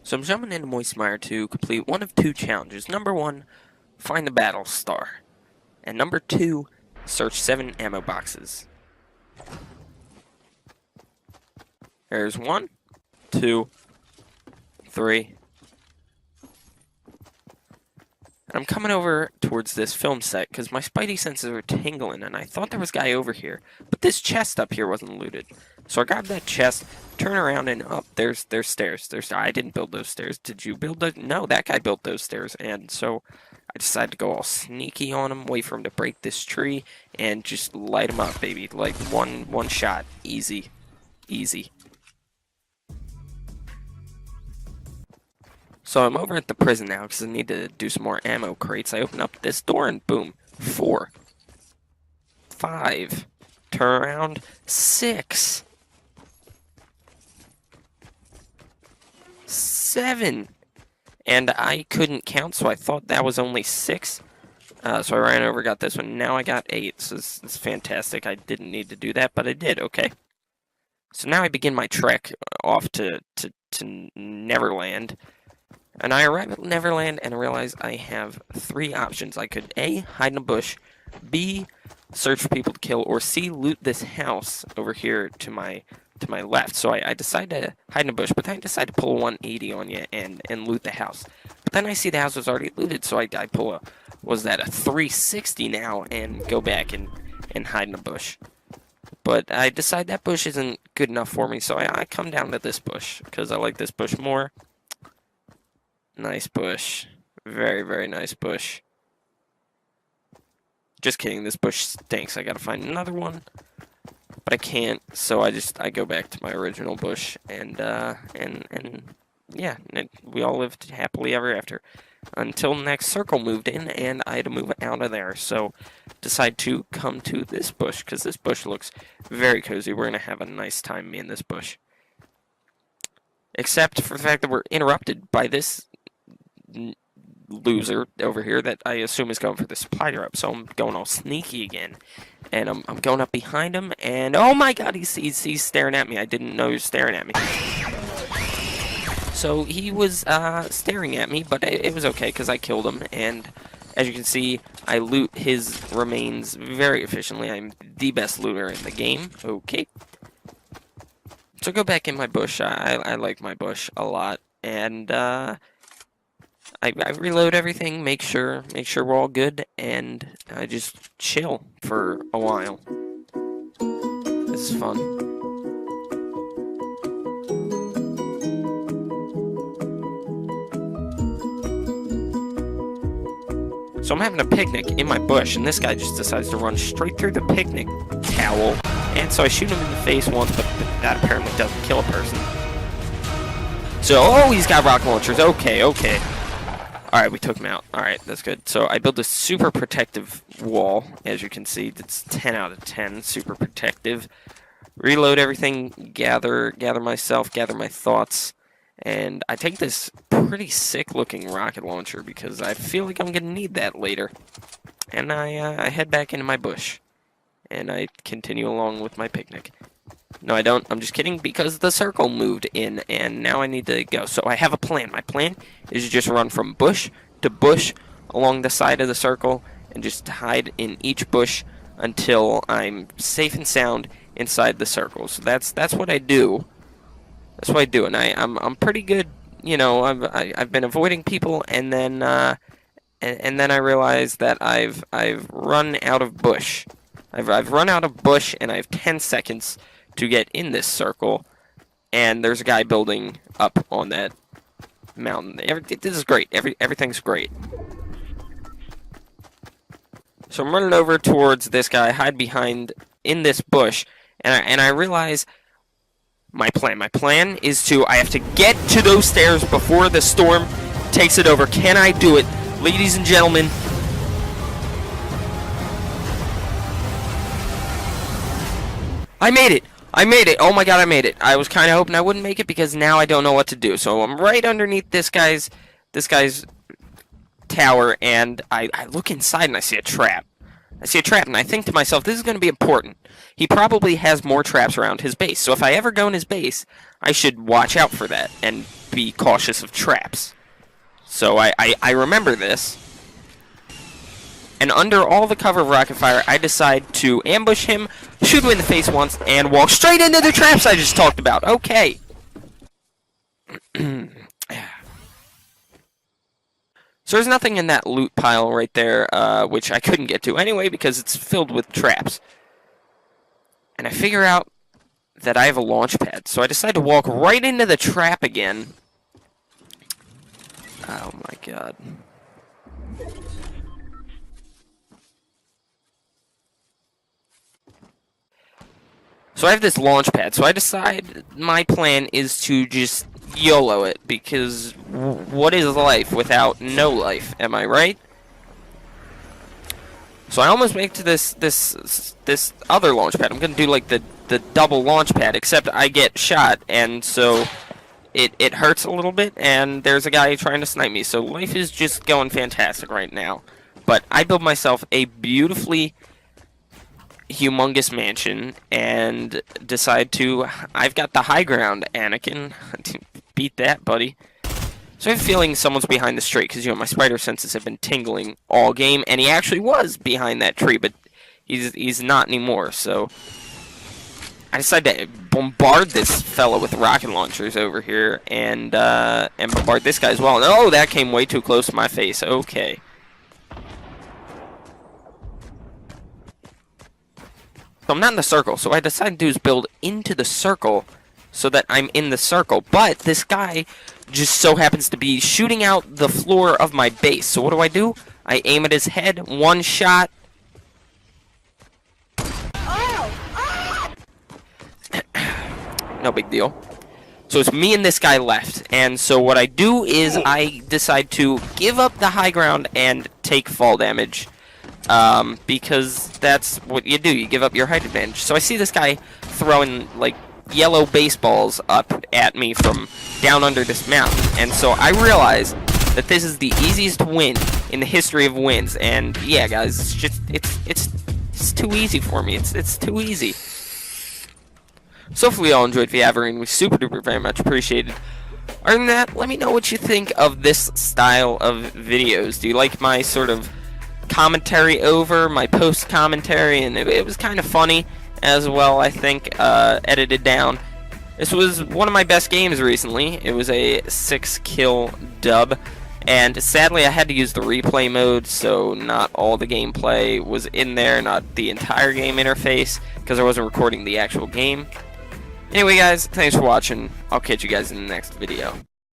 So I'm jumping into Moistmire to complete one of two challenges. Number one, find the battle star. And number two, search 7 ammo boxes. There's 1, 2, 3. And I'm coming over towards this film set because my spidey senses are tingling and I thought there was a guy over here. But this chest up here wasn't looted. So I grabbed that chest, turn around, and there's stairs. I didn't build those stairs. Did you build those? No, that guy built those stairs. And so I decided to go all sneaky on him, wait for him to break this tree, and just light him up, baby. Like one shot. Easy. Easy. So I'm over at the prison now because I need to do some more ammo crates. I open up this door and boom. 4. 5. Turn around. 6. 7. And I couldn't count, so I thought that was only 6. So I ran over, got this one. Now I got 8. So this is fantastic. I didn't need to do that, but I did. Okay. So now I begin my trek off to Neverland. And I arrive at Neverland and I realize I have 3 options. I could A, hide in a bush, B, search for people to kill, or C, loot this house over here to my left. So I decide to hide in a bush, but then I decide to pull a 180 on you and loot the house. But then I see the house was already looted, so I pull a 360 now and go back and hide in a bush. But I decide that bush isn't good enough for me, so I come down to this bush because I like this bush more. Nice bush. Very, very nice bush. Just kidding, this bush stinks. I gotta find another one. But I can't, so I go back to my original bush and yeah, we all lived happily ever after. Until next circle moved in and I had to move out of there. So decide to come to this bush because this bush looks very cozy. We're gonna have a nice time, me and this bush. Except for the fact that we're interrupted by this loser over here that I assume is going for the supply drop. So I'm going all sneaky again, and I'm going up behind him, and oh my god, he's staring at me. I didn't know he was staring at me. So he was staring at me, but it was okay because I killed him, and as you can see, I loot his remains very efficiently. I'm the best looter in the game. Okay. So go back in my bush. I like my bush a lot, and I reload everything, make sure we're all good, and I just chill for a while. This is fun. So I'm having a picnic in my bush, and this guy just decides to run straight through the picnic towel, and so I shoot him in the face once, but that apparently doesn't kill a person. So, oh, he's got rocket launchers. Okay. Alright, we took him out. Alright, that's good. So I built a super protective wall, as you can see. It's 10 out of 10, super protective. Reload everything, gather myself, gather my thoughts, and I take this pretty sick-looking rocket launcher because I feel like I'm going to need that later. And I head back into my bush, and I continue along with my picnic. No, I don't. I'm just kidding because the circle moved in, and now I need to go. So I have a plan. My plan is to just run from bush to bush along the side of the circle and just hide in each bush until I'm safe and sound inside the circle. So that's what I do. That's what I do, and I'm pretty good. You know, I've been avoiding people, and then I realize that I've run out of bush. I've run out of bush, and I have 10 seconds to get in this circle, and there's a guy building up on that mountain. This is great. Everything's great. So I'm running over towards this guy, hide behind in this bush, and I realize my plan. My plan is I have to get to those stairs before the storm takes it over. Can I do it, ladies and gentlemen? I made it! Oh my god, I made it. I was kind of hoping I wouldn't make it because now I don't know what to do. So I'm right underneath this guy's tower, and I look inside and I see a trap. And I think to myself, this is going to be important. He probably has more traps around his base. So if I ever go in his base, I should watch out for that and be cautious of traps. So I remember this. And under all the cover of rocket fire, I decide to ambush him, shoot him in the face once, and walk straight into the traps I just talked about. Okay. So there's nothing in that loot pile right there, which I couldn't get to anyway because it's filled with traps. And I figure out that I have a launch pad, so I decide to walk right into the trap again. Oh my god. So I have this launch pad, so I decide my plan is to just YOLO it, because what is life without no life, am I right? So I almost make to this other launch pad. I'm gonna do like the double launch pad, except I get shot, and so it hurts a little bit, and there's a guy trying to snipe me. So life is just going fantastic right now. But I build myself a beautifully humongous mansion and decide to, I've got the high ground, Anakin. Beat that, buddy. So I have a feeling someone's behind this tree, because, you know, my spider senses have been tingling all game, and he actually was behind that tree, but he's not anymore, so I decided to bombard this fella with rocket launchers over here, and bombard this guy as well. And, oh, that came way too close to my face. Okay. So I'm not in the circle, so what I decided to do is build into the circle so that I'm in the circle. But this guy just so happens to be shooting out the floor of my base. So what do? I aim at his head, one shot. No big deal. So it's me and this guy left. And so what I do is I decide to give up the high ground and take fall damage. Because that's what you do. You give up your height advantage. So I see this guy throwing, like, yellow baseballs up at me from down under this mountain. And so I realize that this is the easiest win in the history of wins. And yeah, guys, it's just, it's too easy for me. It's too easy. So hopefully you all enjoyed. If you have, we super duper very much appreciated. Other than that, let me know what you think of this style of videos. Do you like my sort of commentary over my post commentary? And it was kind of funny as well, I think, edited down. This was one of my best games recently. It was a 6-kill dub, and sadly I had to use the replay mode, so not all the gameplay was in there, not the entire game interface, because I wasn't recording the actual game. Anyway guys, thanks for watching. I'll catch you guys in the next video.